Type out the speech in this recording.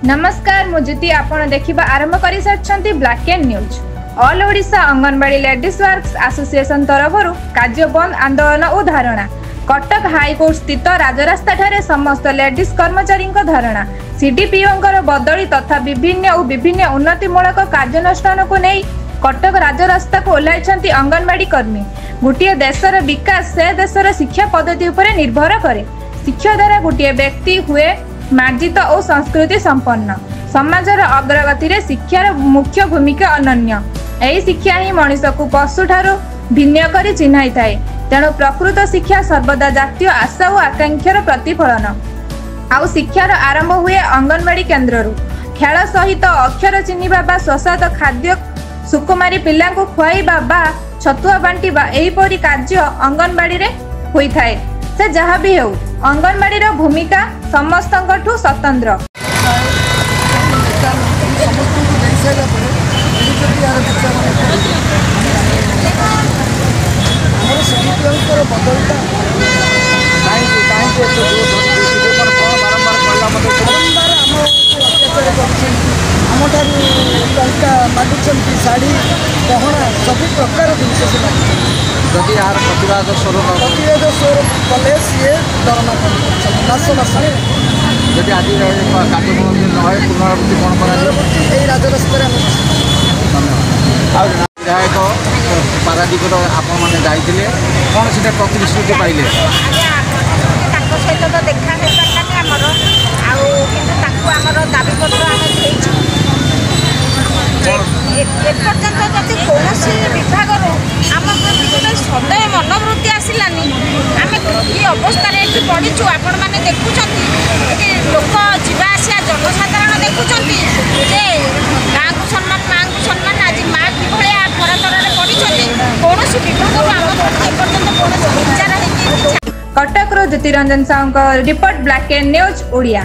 नमस्कार मु ज्योति आपण देखिबा आरंभ करि सारछंती black and news. All Odisha anganwadi ladies workers association तरफरु कार्य बंद आंदोलन और धारणा। कटक हाईकोर्ट स्थित राजरास्ता ठारे समस्त लेडीज कर्मचारी धारणा। सीडीपीओ बदली तथा विभिन्न उन्नतिमूलक कार्यानुष्ठान को नहीं कटक राजरास्ता को ओह्लाइछंती अंगनवाड़ी कर्मी। गोटे देशर विकास से देशर शिक्षा पद्धति उपर निर्भर करे। शिक्षा द्वारा गोटे व्यक्ति हुए मार्जित और संस्कृति संपन्न। समाजर अग्रगति रे शिक्षार मुख्य भूमिका अनन्य। यही शिक्षा ही मनीष को पशु ठारू भिन्न करी चिन्हाई थाए। तेणु प्रकृत शिक्षा सर्वदा जातीय आशा और आकांक्षार प्रतिफलन। आउ शिक्षार आरंभ हुए अंगनवाड़ी केन्द्ररू। खेल सहित अक्षर चिन्हिबा बा स्वसाद खाद्य सुकुमारी पिला को खुआइबा बा छतुआ बांटिबा एहीपरि कार्य अंगनवाड़ी रे होई थाए। से जहाँ भी हो अंगनवाड़ी भूमिका समस्तठू स्वतंत्र। शाढ़ी गहना सब प्रकार जिन जदि यार प्रतिवाद स्वरूप कले सी दरमा मास मास जदि आज कार्यक्रम नए पुनरावृत्ति कौन कर राजरास्तार विधायक पारादीप आपण मैंने जाइए कौन से प्रतिश्रुति पाइले सहित तो देखा दाबीपत्र एपर्यंत जब कौन विभाग आम सदैव मनोवृत्ति आसलानी आम कि अवस्था पड़ीचु आपण मैंने देखुं लोक जावासिया जनसाधारण देखुं गाँ को सम्मान माँ को सम्मान आज माँ कि खरातर पड़ी कौन विभाग आम कौन विचार Cuttack Jyotiranjan Sahu report black and news Odia.